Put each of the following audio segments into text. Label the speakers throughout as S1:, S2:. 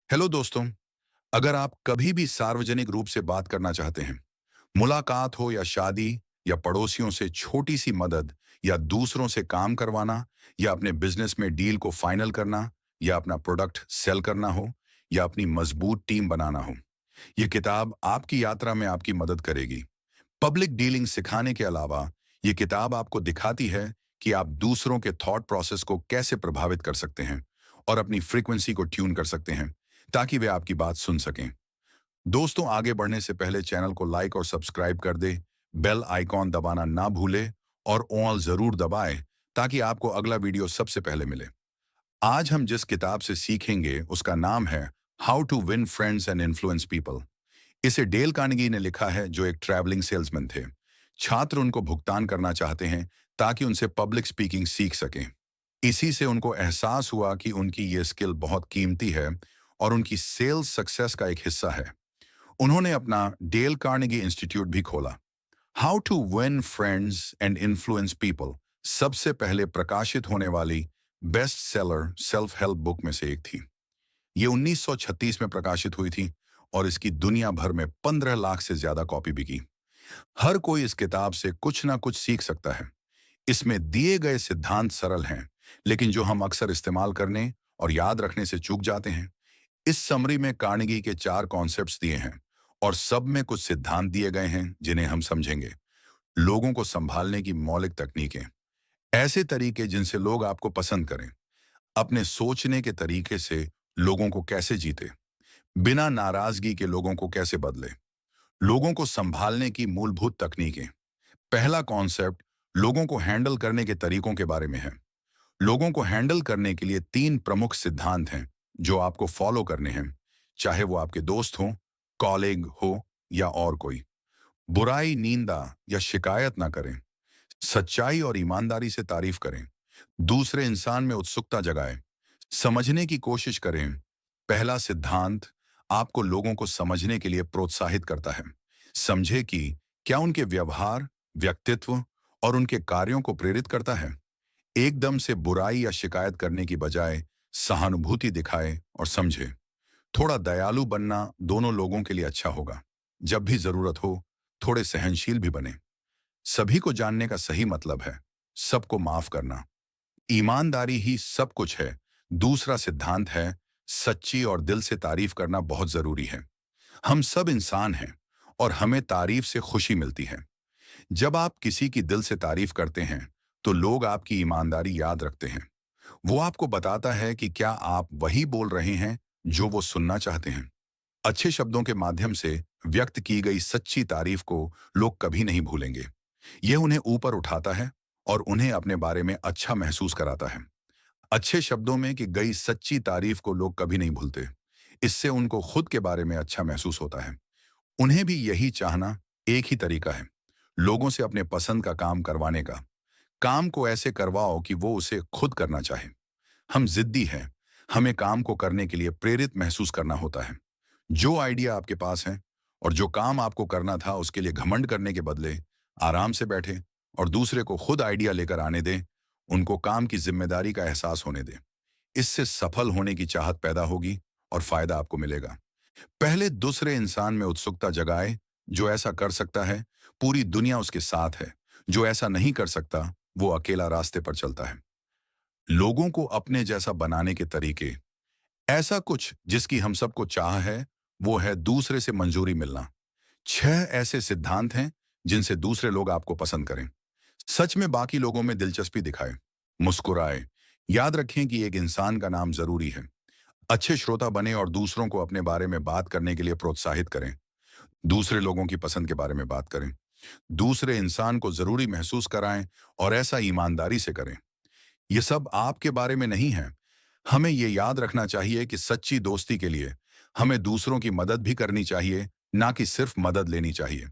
S1: Hello दोस्तों। अगर आप कभी भी सार्वजनिक रूप से बात करना चाहते हैं, मुलाकात हो या शादी या पड़ोसियों से छोटी सी मदद या दूसरों से काम करवाना या अपने बिजनेस में डील को फाइनल करना या अपना प्रोडक्ट सेल करना हो या अपनी मजबूत टीम बनाना हो, ये किताब आपकी यात्रा में आपकी मदद करेगी। पब्लिक डीलिंग सिखाने के अलावा ये किताब आपको दिखाती है कि आप दूसरों के थॉट प्रोसेस को कैसे प्रभावित कर सकते हैं और अपनी फ्रीक्वेंसी को ट्यून कर सकते हैं ताकि वे आपकी बात सुन सकें। दोस्तों, आगे बढ़ने से पहले चैनल को लाइक और सब्सक्राइब कर दे, बेल आइकॉन दबाना ना भूले और ऑल जरूर दबाएं ताकि आपको अगला वीडियो सबसे पहले मिले। आज हम जिस किताब से सीखेंगे उसका नाम है how to win friends and influence people. इसे डेल कार्नेगी ने लिखा है, जो एक ट्रैवलिंग सेल्समैन थे। छात्र उनको भुगतान करना चाहते हैं ताकि उनसे पब्लिक स्पीकिंग सीख सकें। इसी से उनको एहसास हुआ कि उनकी ये स्किल बहुत कीमती है और उनकी सेल्स सक्सेस का एक हिस्सा है। उन्होंने अपना डेल कार्नेगी इंस्टीट्यूट भी खोला। How to win friends and influence people सबसे पहले प्रकाशित होने वाली best seller self help book में से एक थी। ये 1936 में प्रकाशित हुई थी और इसकी दुनिया भर में 15 लाख से ज्यादा कॉपी बिकी। हर कोई इस किताब से कुछ ना कुछ सीख सकता है। इसमें दिए गए सिद्धांत सरल हैं, लेकिन जो हम अक्सर इस्तेमाल करने और याद रखने से चूक जाते हैं। इस समरी में कार्नेगी के 4 कॉन्सेप्ट्स दिए हैं और सब में कुछ सिद्धांत दिए गए हैं जिन्हें हम समझेंगे। लोगों को संभालने की मौलिक तकनीकें, ऐसे तरीके जिनसे लोग आपको पसंद करें। अपने सोचने के तरीके से लोगों को कैसे जीते, बिना नाराजगी के लोगों को कैसे बदले। लोगों को संभालने की मूलभूत तकनीकें। पहला कॉन्सेप्ट लोगों को हैंडल करने के तरीकों के बारे में है। लोगों को हैंडल करने के लिए 3 प्रमुख सिद्धांत हैं जो आपको फॉलो करने हैं, चाहे वो आपके दोस्त हो, कॉलीग हो या और कोई। बुराई, निंदा या शिकायत ना करें। सच्चाई और ईमानदारी से तारीफ करें। दूसरे इंसान में उत्सुकता जगाएं। समझने की कोशिश करें। पहला सिद्धांत आपको लोगों को समझने के लिए प्रोत्साहित करता है। समझे कि क्या उनके व्यवहार, व्यक्तित्व और उनके कार्यों को प्रेरित करता है। एकदम से बुराई या शिकायत करने की बजाय सहानुभूति दिखाए और समझे। थोड़ा दयालु बनना दोनों लोगों के लिए अच्छा होगा। जब भी जरूरत हो, थोड़े सहनशील भी बने। सभी को जानने का सही मतलब है सबको माफ करना। ईमानदारी ही सब कुछ है। दूसरा सिद्धांत है सच्ची और दिल से तारीफ करना बहुत जरूरी है। हम सब इंसान हैं और हमें तारीफ से खुशी मिलती है। जब आप किसी की दिल से तारीफ करते हैं तो लोग आपकी ईमानदारी याद रखते हैं। वो आपको बताता है कि क्या आप वही बोल रहे हैं जो वो सुनना चाहते हैं। अच्छे शब्दों के माध्यम से व्यक्त की गई सच्ची तारीफ को लोग कभी नहीं भूलेंगे। यह उन्हें ऊपर उठाता है और उन्हें अपने बारे में अच्छा महसूस कराता है। अच्छे शब्दों में की गई सच्ची तारीफ को लोग कभी नहीं भूलते। इससे उनको खुद के बारे में अच्छा महसूस होता है। उन्हें भी यही चाहना। एक ही तरीका है लोगों से अपने पसंद का काम करवाने का। काम को ऐसे करवाओ कि वो उसे खुद करना चाहे। हम जिद्दी हैं। हमें काम को करने के लिए प्रेरित महसूस करना होता है। जो आइडिया आपके पास है और जो काम आपको करना था उसके लिए घमंड करने के बदले आराम से बैठे और दूसरे को खुद आइडिया लेकर आने दें। उनको काम की जिम्मेदारी का एहसास होने दें। इससे सफल होने की चाहत पैदा होगी और फायदा आपको मिलेगा। पहले दूसरे इंसान में उत्सुकता जगाए। जो ऐसा कर सकता है पूरी दुनिया उसके साथ है। जो ऐसा नहीं कर सकता वो अकेला रास्ते पर चलता है। लोगों को अपने जैसा बनाने के तरीके। ऐसा कुछ जिसकी हम सबको चाह है वो है दूसरे से मंजूरी मिलना। 6 ऐसे सिद्धांत हैं जिनसे दूसरे लोग आपको पसंद करें। सच में बाकी लोगों में दिलचस्पी दिखाए। मुस्कुराए। याद रखें कि एक इंसान का नाम जरूरी है। अच्छे श्रोता बने और दूसरों को अपने बारे में बात करने के लिए प्रोत्साहित करें। दूसरे लोगों की पसंद के बारे में बात करें। दूसरे इंसान को जरूरी महसूस कराएं और ऐसा ईमानदारी से करें। ये सब आपके बारे में नहीं है। हमें ये याद रखना चाहिए कि सच्ची दोस्ती के लिए हमें दूसरों की मदद भी करनी चाहिए, ना कि सिर्फ मदद लेनी चाहिए।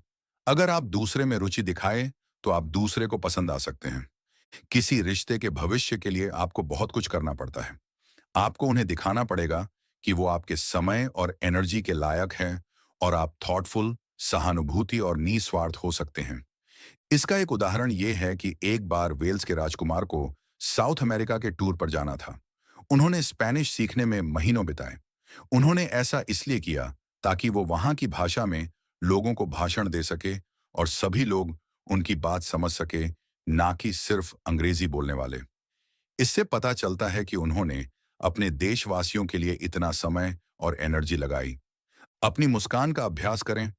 S1: अगर आप दूसरे में रुचि दिखाएं तो आप दूसरे को पसंद आ सकते हैं। किसी रिश्ते के भविष्य के लिए आपको बहुत कुछ करना पड़ता है। आपको उन्हें दिखाना पड़ेगा कि वो आपके समय और एनर्जी के लायक हैं और आप थॉटफुल, सहानुभूति और निस्वार्थ हो सकते हैं। इसका एक उदाहरण ये है कि एक बार वेल्स के राजकुमार को साउथ अमेरिका के टूर पर जाना था। उन्होंने स्पेनिश सीखने में महीनों बिताए। उन्होंने ऐसा इसलिए किया ताकि वो वहां की भाषा में लोगों को भाषण दे सके और सभी लोग उनकी बात समझ सके, ना कि सिर्फ अंग्रेजी बोलने वाले। इससे पता चलता है कि उन्होंने अपने देशवासियों के लिए इतना समय और एनर्जी लगाई। अपनी मुस्कान का अभ्यास करें।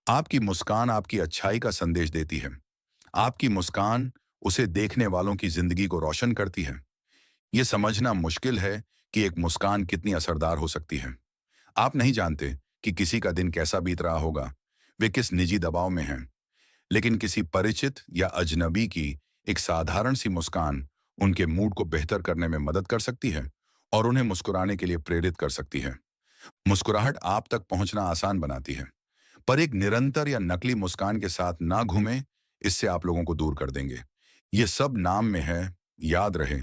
S1: आपकी मुस्कान आपकी अच्छाई का संदेश देती है। आपकी मुस्कान उसे देखने वालों की जिंदगी को रोशन करती है। यह समझना मुश्किल है कि एक मुस्कान कितनी असरदार हो सकती है। आप नहीं जानते कि किसी का दिन कैसा बीत रहा होगा, वे किस निजी दबाव में हैं, लेकिन किसी परिचित या अजनबी की एक साधारण सी मुस्कान उनके मूड को बेहतर करने में मदद कर सकती है और उन्हें मुस्कुराने के लिए प्रेरित कर सकती है। मुस्कुराहट आप तक पहुंचना आसान बनाती है, पर एक निरंतर या नकली मुस्कान के साथ ना घूमें, इससे आप लोगों को दूर कर देंगे। ये सब नाम में है। याद रहे,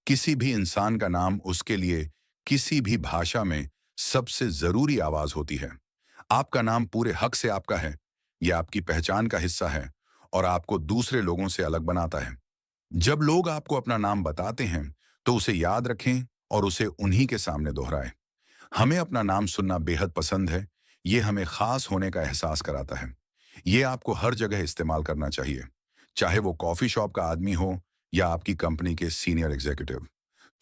S1: किसी भी इंसान का नाम उसके लिए किसी भी भाषा में सबसे जरूरी आवाज होती है। आपका नाम पूरे हक से आपका है। यह आपकी पहचान का हिस्सा है और आपको दूसरे लोगों से अलग बनाता है। जब लोग आपको अपना नाम बताते हैं, तो उसे याद रखें और उसे उन्हीं के सामने दोहराएं। हमें अपना नाम सुनना बेहद पसंद है। ये हमें खास होने का एहसास कराता है। ये आपको हर जगह इस्तेमाल करना चाहिए, चाहे वो कॉफी शॉप का आदमी हो या आपकी कंपनी के सीनियर एग्जीक्यूटिव।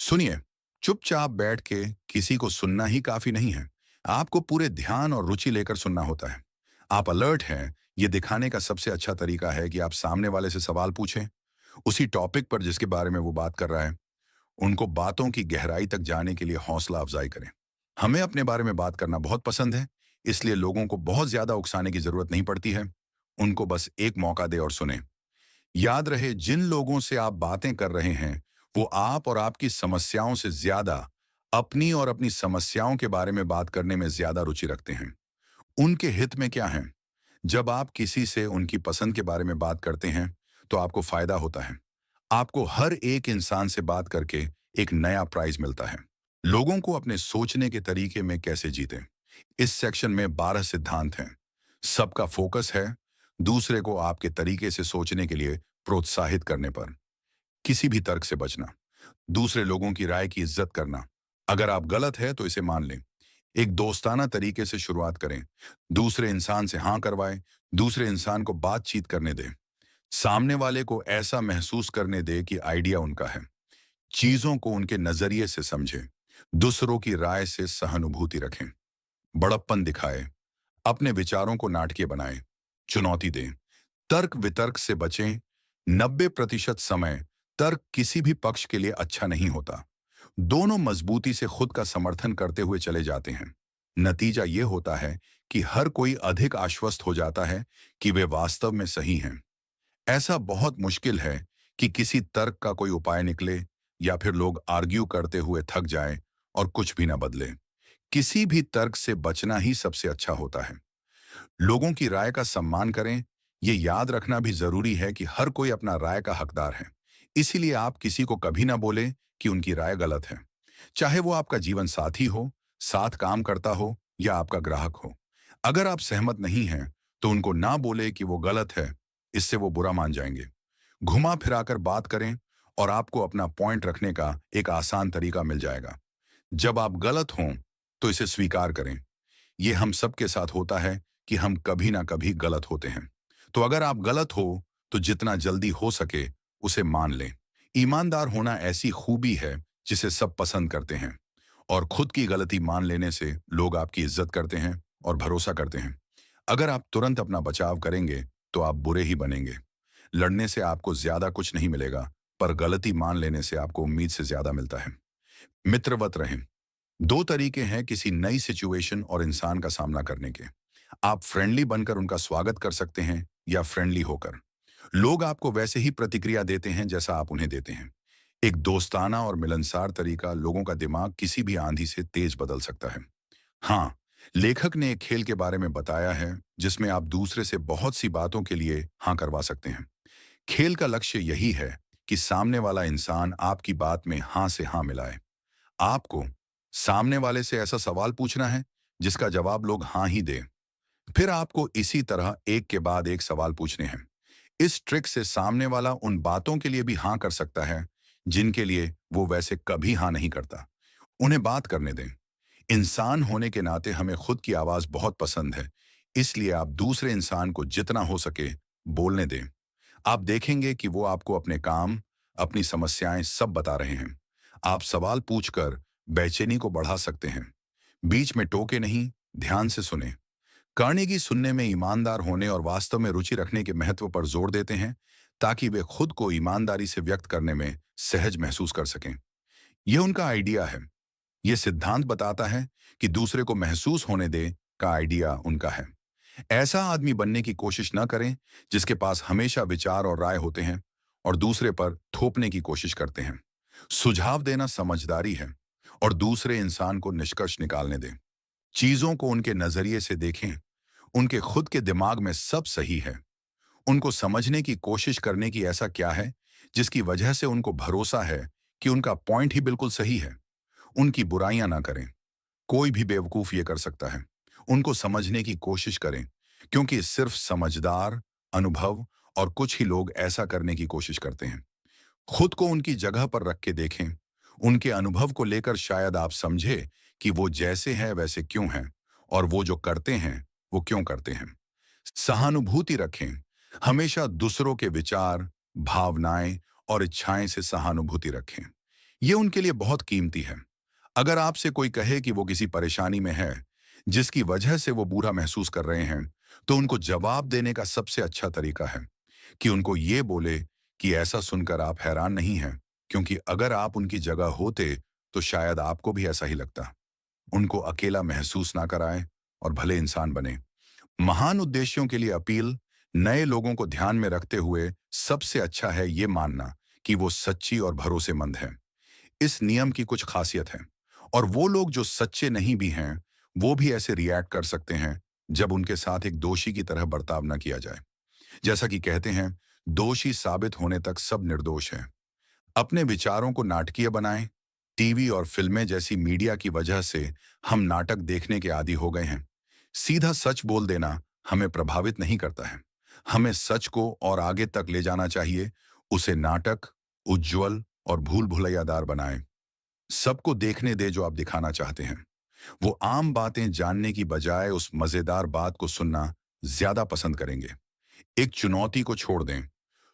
S1: सुनिए, चुपचाप बैठ के किसी को सुनना ही काफी नहीं है। आपको पूरे ध्यान और रुचि लेकर सुनना होता है। आप अलर्ट हैं, ये दिखाने का सबसे अच्छा तरीका है कि आप सामने वाले से सवाल पूछें, उसी टॉपिक पर जिसके बारे में वो बात कर रहा है। उनको बातों की गहराई तक जाने के लिए हौसला अफजाई करें। हमें अपने बारे में बात करना बहुत पसंद है, इसलिए लोगों को बहुत ज्यादा उकसाने की जरूरत नहीं पड़ती है। उनको बस एक मौका दे और सुने। याद रहे, जिन लोगों से आप बातें कर रहे हैं, वो आप और आपकी समस्याओं से ज्यादा अपनी और अपनी समस्याओं के बारे में बात करने में ज्यादा रुचि रखते हैं। उनके हित में क्या है? जब आप किसी से उनकी पसंद के बारे में बात करते हैं, तो आपको फायदा होता है। आपको हर एक इंसान से बात करके एक नया प्राइज मिलता है। लोगों को अपने सोचने के तरीके में कैसे जीतें? इस सेक्शन में 12 सिद्धांत हैं। सबका फोकस है दूसरे को आपके तरीके से सोचने के लिए प्रोत्साहित करने पर। किसी भी तर्क से बचना, दूसरे लोगों की राय की इज्जत करना। अगर आप गलत है तो इसे मान लें। एक दोस्ताना तरीके से शुरुआत करें। दूसरे इंसान से हाँ करवाएं। दूसरे इंसान को बातचीत करने दें। सामने वाले को ऐसा महसूस करने दे कि आइडिया उनका है। चीजों को उनके नजरिए से समझें। दूसरों की राय से सहानुभूति रखें। बड़प्पन दिखाएं। अपने विचारों को नाटकीय बनाएं। चुनौती दें। तर्क वितर्क से बचें। 90% समय तर्क किसी भी पक्ष के लिए अच्छा नहीं होता। दोनों मजबूती से खुद का समर्थन करते हुए चले जाते हैं। नतीजा यह होता है कि हर कोई अधिक आश्वस्त हो जाता है कि वे वास्तव में सही हैं। ऐसा बहुत मुश्किल है कि किसी तर्क का कोई उपाय निकले या फिर लोग आर्ग्यू करते हुए थक जाएं और कुछ भी ना बदले। किसी भी तर्क से बचना ही सबसे अच्छा होता है। लोगों की राय का सम्मान करें। ये याद रखना भी जरूरी है कि हर कोई अपना राय का हकदार है। इसीलिए आप किसी को कभी ना बोले कि उनकी राय गलत है, चाहे वो आपका जीवन साथी हो, साथ काम करता हो या आपका ग्राहक हो। अगर आप सहमत नहीं हैं, तो उनको ना बोले कि वो गलत है। इससे वो बुरा मान जाएंगे। घुमा फिराकर बात करें और आपको अपना पॉइंट रखने का एक आसान तरीका मिल जाएगा। जब आप गलत हों, तो इसे स्वीकार करें। ये हम सबके साथ होता है कि हम कभी ना कभी गलत होते हैं। तो अगर आप गलत हो, तो जितना जल्दी हो सके उसे मान लें। ईमानदार होना ऐसी खूबी है जिसे सब पसंद करते हैं, और खुद की गलती मान लेने से लोग आपकी इज्जत करते हैं और भरोसा करते हैं। अगर आप तुरंत अपना बचाव करेंगे, तो आप बुरे ही बनेंगे। लड़ने से आपको ज्यादा कुछ नहीं मिलेगा, पर गलती मान लेने से आपको उम्मीद से ज्यादा मिलता है। मित्रवत रहें। दो तरीके हैं किसी नई सिचुएशन और इंसान का सामना करने के। आप फ्रेंडली बनकर उनका स्वागत कर सकते हैं या फ्रेंडली होकर। लोग आपको वैसे ही प्रतिक्रिया देते हैं जैसा आप उन्हें देते हैं। एक दोस्ताना और मिलनसार तरीका लोगों का दिमाग किसी भी आंधी से तेज बदल सकता है। हाँ, लेखक ने एक खेल के बारे में बताया है जिसमें आप दूसरे से बहुत सी बातों के लिए हाँ करवा सकते हैं। खेल का लक्ष्य यही है कि सामने वाला इंसान आपकी बात में हाँ से हाँ मिलाए। आपको सामने वाले से ऐसा सवाल पूछना है जिसका जवाब लोग हाँ ही दें। फिर आपको इसी तरह एक के बाद एक सवाल पूछने हैं। इस ट्रिक से सामने वाला उन बातों के लिए भी हाँ कर सकता है जिनके लिए वो वैसे कभी हाँ नहीं करता। उन्हें बात करने दें। इंसान होने के नाते हमें खुद की आवाज बहुत पसंद है, इसलिए आप दूसरे इंसान को जितना हो सके बोलने दें। आप देखेंगे कि वो आपको अपने काम, अपनी समस्याएं सब बता रहे हैं। आप सवाल पूछकर बेचैनी को बढ़ा सकते हैं। बीच में टोके नहीं, ध्यान से सुने। कार्नेगी सुनने में ईमानदार होने और वास्तव में रुचि रखने के महत्व पर जोर देते हैं, ताकि वे खुद को ईमानदारी से व्यक्त करने में सहज महसूस कर सकें। यह उनका आइडिया है। यह सिद्धांत बताता है कि दूसरे को महसूस होने दे का आइडिया उनका है। ऐसा आदमी बनने की कोशिश न करें जिसके पास हमेशा विचार और राय होते हैं और दूसरे पर थोपने की कोशिश करते हैं। सुझाव देना समझदारी है और दूसरे इंसान को निष्कर्ष निकालने दें। चीजों को उनके नजरिए से देखें। उनके खुद के दिमाग में सब सही है। उनको समझने की कोशिश करने की ऐसा क्या है जिसकी वजह से उनको भरोसा है कि उनका पॉइंट ही बिल्कुल सही है। उनकी बुराइयां ना करें। कोई भी बेवकूफ ये कर सकता है। उनको समझने की कोशिश करें, क्योंकि सिर्फ समझदार, अनुभव और कुछ ही लोग ऐसा करने की कोशिश करते हैं। खुद को उनकी जगह पर रख के देखें। उनके अनुभव को लेकर शायद आप समझे कि वो जैसे हैं वैसे क्यों हैं और वो जो करते हैं वो क्यों करते हैं। सहानुभूति रखें। हमेशा दूसरों के विचार, भावनाएं और इच्छाएं से सहानुभूति रखें। ये उनके लिए बहुत कीमती है। अगर आपसे कोई कहे कि वो किसी परेशानी में है जिसकी वजह से वो बुरा महसूस कर रहे हैं, तो उनको जवाब देने का सबसे अच्छा तरीका है कि उनको ये बोले कि ऐसा सुनकर आप हैरान नहीं हैं, क्योंकि अगर आप उनकी जगह होते तो शायद आपको भी ऐसा ही लगता। उनको अकेला महसूस ना कराएं और भले इंसान बने। महान उद्देश्यों के लिए अपील, नए लोगों को ध्यान में रखते हुए सबसे अच्छा है ये मानना कि वो सच्ची और भरोसेमंद है। इस नियम की कुछ खासियत है और वो लोग जो सच्चे नहीं भी हैं वो भी ऐसे रिएक्ट कर सकते हैं जब उनके साथ एक दोषी की तरह बर्ताव न किया जाए। जैसा कि कहते हैं, दोषी साबित होने तक सब निर्दोष हैं। अपने विचारों को नाटकीय बनाएं। टीवी और फिल्में जैसी मीडिया की वजह से हम नाटक देखने के आदी हो गए हैं। सीधा सच बोल देना हमें प्रभावित नहीं करता है। हमें सच को और आगे तक ले जाना चाहिए। उसे नाटक, उज्ज्वल और भूल भुलैयादार बनाएं। सबको देखने दे जो आप दिखाना चाहते हैं। वो आम बातें जानने की बजाय उस मजेदार बात को सुनना ज्यादा पसंद करेंगे। एक चुनौती को छोड़ दें।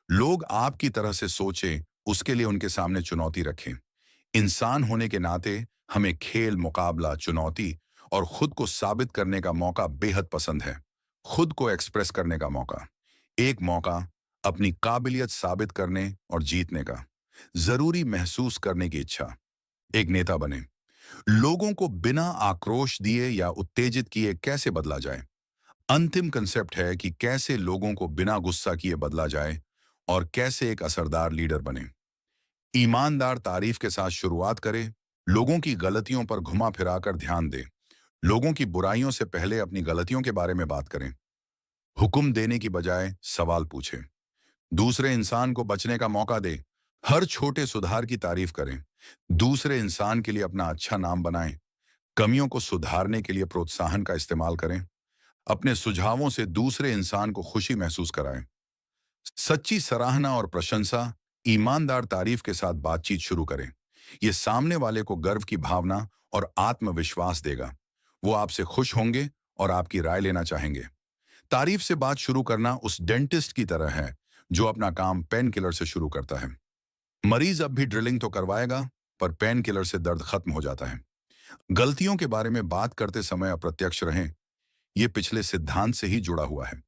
S1: लोग आपकी तरह से सोचें, उसके लिए उनके सामने चुनौती रखें। इंसान होने के नाते हमें खेल, मुकाबला, चुनौती और खुद को साबित करने का मौका बेहद पसंद है। खुद को एक्सप्रेस करने का मौका, एक मौका अपनी काबिलियत साबित करने और जीतने का, जरूरी महसूस करने की इच्छा। एक नेता बने। लोगों को बिना आक्रोश दिए या उत्तेजित किए कैसे बदला जाए। अंतिम कंसेप्ट है कि कैसे लोगों को बिना गुस्सा किए बदला जाए और कैसे एक असरदार लीडर बने। ईमानदार तारीफ के साथ शुरुआत करें। लोगों की गलतियों पर घुमा फिराकर ध्यान दें। लोगों की बुराइयों से पहले अपनी गलतियों के बारे में बात करें। हुक्म देने की बजाय सवाल पूछें। दूसरे इंसान को बचने का मौका दें। हर छोटे सुधार की तारीफ करें। दूसरे इंसान के लिए अपना अच्छा नाम बनाएं। कमियों को सुधारने के लिए प्रोत्साहन का इस्तेमाल करें। अपने सुझावों से दूसरे इंसान को खुशी महसूस कराएं। सच्ची सराहना और प्रशंसा, ईमानदार तारीफ के साथ बातचीत शुरू करें। ये सामने वाले को गर्व की भावना और आत्मविश्वास देगा। वो आपसे खुश होंगे और आपकी राय लेना चाहेंगे। तारीफ से बात शुरू करना उस डेंटिस्ट की तरह है जो अपना काम पेन किलर से शुरू करता है। मरीज अब भी ड्रिलिंग तो करवाएगा, पर पेन किलर से दर्द खत्म हो जाता है। गलतियों के बारे में बात करते समय अप्रत्यक्ष रहें। ये पिछले सिद्धांत से ही जुड़ा हुआ है।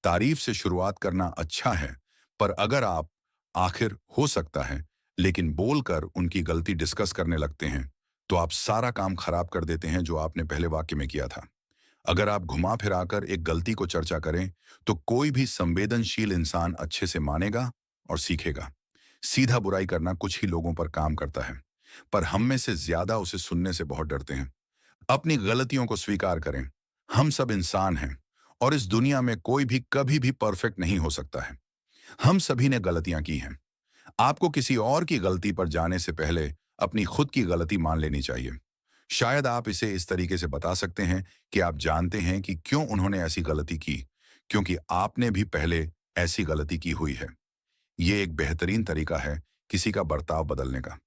S1: तारीफ से शुरुआत करना अच्छा है, पर अगर आप आखिर हो सकता है लेकिन बोलकर उनकी गलती डिस्कस करने लगते हैं, तो आप सारा काम खराब कर देते हैं जो आपने पहले वाक्य में किया था। अगर आप घुमा फिराकर एक गलती को चर्चा करें, तो कोई भी संवेदनशील इंसान अच्छे से मानेगा और सीखेगा। सीधा बुराई करना कुछ ही लोगों पर काम करता है, पर हम में से ज्यादा उसे सुनने से बहुत डरते हैं। अपनी गलतियों को स्वीकार करें। हम सब इंसान हैं और इस दुनिया में कोई भी कभी भी परफेक्ट नहीं हो सकता है। हम सभी ने गलतियां की हैं। आपको किसी और की गलती पर जाने से पहले अपनी खुद की गलती मान लेनी चाहिए। शायद आप इसे इस तरीके से बता सकते हैं कि आप जानते हैं कि क्यों उन्होंने ऐसी गलती की, क्योंकि आपने भी पहले ऐसी गलती की हुई है। ये एक बेहतरीन तरीका है किसी का बर्ताव बदलने का।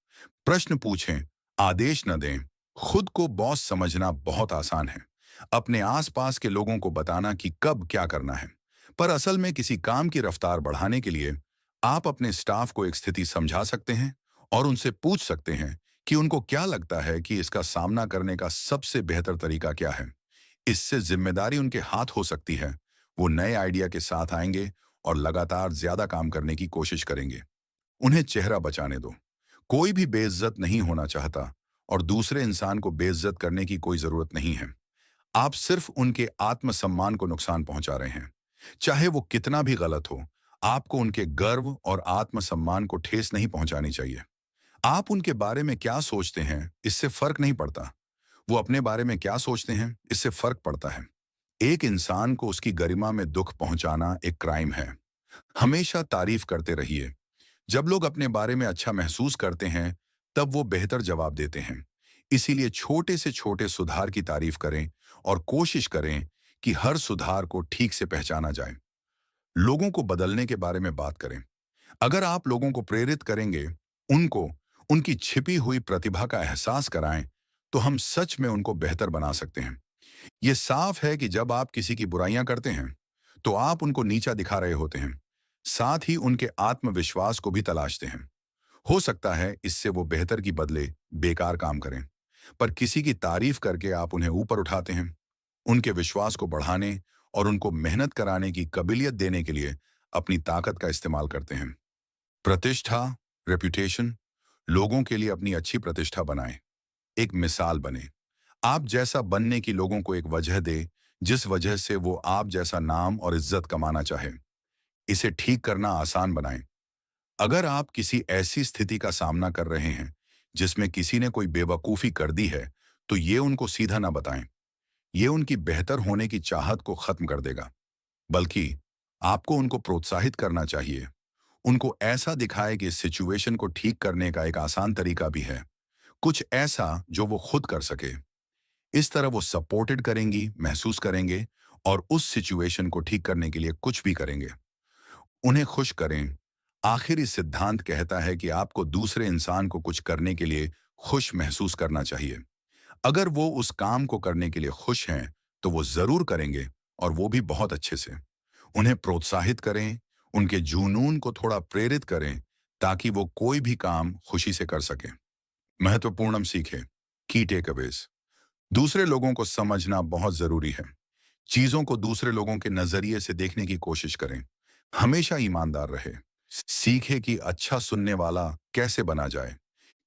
S1: प्रश्न पूछें, आदेश न दें। खुद को बॉस समझना बहुत आसान है। अपने आसपास के लोगों को बताना कि कब क्या करना है। पर असल में किसी काम की रफ्तार बढ़ाने के लिए आप अपने स्टाफ को एक स्थिति समझा सकते हैं और उनसे पूछ सकते हैं कि उनको क्या लगता है कि इसका सामना करने का सबसे बेहतर तरीका क्या है। इससे जिम्मेदारी उनके हाथ हो सकती है। वो नए आइडिया के साथ आएंगे और लगातार ज्यादा काम करने की कोशिश करेंगे। उन्हें चेहरा बचाने दो। कोई भी बेइज्जत नहीं होना चाहता और दूसरे इंसान को बेइज्जत करने की कोई जरूरत नहीं है। आप सिर्फ उनके आत्मसम्मान को नुकसान पहुंचा रहे हैं। चाहे वो कितना भी गलत हो, आपको उनके गर्व और आत्मसम्मान को ठेस नहीं पहुंचानी चाहिए। आप उनके बारे में क्या सोचते हैं, इससे फर्क नहीं पड़ता। वो अपने बारे में क्या सोचते हैं, इससे फर्क पड़ता है। एक इंसान को उसकी गरिमा में दुख पहुंचाना एक क्राइम है। हमेशा तारीफ करते रहिए। जब लोग अपने बारे में अच्छा महसूस करते हैं, तब वो बेहतर जवाब देते हैं। इसीलिए छोटे से छोटे सुधार की तारीफ करें और कोशिश करें कि हर सुधार को ठीक से पहचाना जाए। लोगों को बदलने के बारे में बात करें। अगर आप लोगों को प्रेरित करेंगे, उनको उनकी छिपी हुई प्रतिभा का एहसास कराएं, तो हम सच में उनको बेहतर बना सकते हैं। ये साफ है कि जब आप किसी की बुराइयां करते हैं, तो आप उनको नीचा दिखा रहे होते हैं। साथ ही उनके आत्मविश्वास को भी तलाशते हैं। हो सकता है इससे वो बेहतर की बदले बेकार काम करें। पर किसी की तारीफ करके आप उन्हें ऊपर उठाते हैं। उनके विश्वास को बढ़ाने और उनको मेहनत कराने की काबिलियत देने के लिए अपनी ताकत का इस्तेमाल करते हैं। प्रतिष्ठा, रेपुटेशन, लोगों के लिए अपनी अच्छी प्रतिष्ठा बनाएं। एक मिसाल बने। आप जैसा बनने की लोगों को एक वजह दे, जिस वजह से वो आप जैसा नाम और इज्जत कमाना चाहे। इसे ठीक करना आसान बनाएं। अगर आप किसी ऐसी स्थिति का सामना कर रहे हैं जिसमें किसी ने कोई बेवकूफ़ी कर दी है, तो ये उनको सीधा ना बताएं। ये उनकी बेहतर होने की चाहत को खत्म कर देगा। बल्कि आपको उनको प्रोत्साहित करना चाहिए। उनको ऐसा दिखाए कि इस सिचुएशन को ठीक करने का एक आसान तरीका भी है। कुछ ऐसा जो वो खुद कर सके। इस तरह वो सपोर्टेड करेंगी, महसूस करेंगे और उस सिचुएशन को ठीक करने के लिए कुछ भी करेंगे। उन्हें खुश करें। आखिर इस सिद्धांत कहता है कि आपको दूसरे इंसान को कुछ करने के लिए खुश महसूस करना चाहिए। अगर वो उस काम को करने के लिए खुश हैं, तो वो जरूर करेंगे और वो भी बहुत अच्छे से। उन्हें प्रोत्साहित करें, उनके जुनून को थोड़ा प्रेरित करें ताकि वो कोई भी काम खुशी से कर सकें। महत्वपूर्ण सीखें। की टेकअवेज। दूसरे लोगों को समझना बहुत जरूरी है। चीजों को दूसरे लोगों के नजरिए से देखने की कोशिश करें। हमेशा ईमानदार रहे। सीखे कि अच्छा सुनने वाला कैसे बना जाए।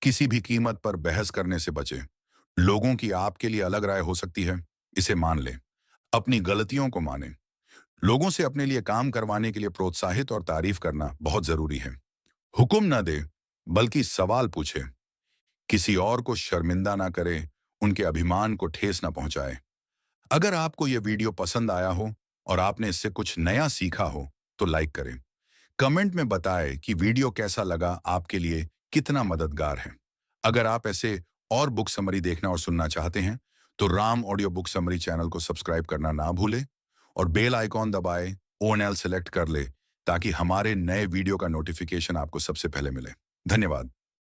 S1: किसी भी कीमत पर बहस करने से बचे। लोगों की आपके लिए अलग राय हो सकती है, इसे मान लें। अपनी गलतियों को मानें। लोगों से अपने लिए काम करवाने के लिए प्रोत्साहित और तारीफ करना बहुत जरूरी है। हुक्म न दे, बल्कि सवाल पूछे। किसी और को शर्मिंदा ना करे, उनके अभिमान को ठेस ना पहुंचाए। अगर आपको यह वीडियो पसंद आया हो और आपने इससे कुछ नया सीखा हो, तो लाइक करें। कमेंट में बताएं कि वीडियो कैसा लगा, आपके लिए कितना मददगार है। अगर आप ऐसे और बुक समरी देखना और सुनना चाहते हैं, तो Ram audio book summary channel को सब्सक्राइब करना ना भूलें और बेल आइकॉन दबाएं, ONL सेलेक्ट कर ले ताकि हमारे नए वीडियो का नोटिफिकेशन आपको सबसे पहले मिले। धन्यवाद।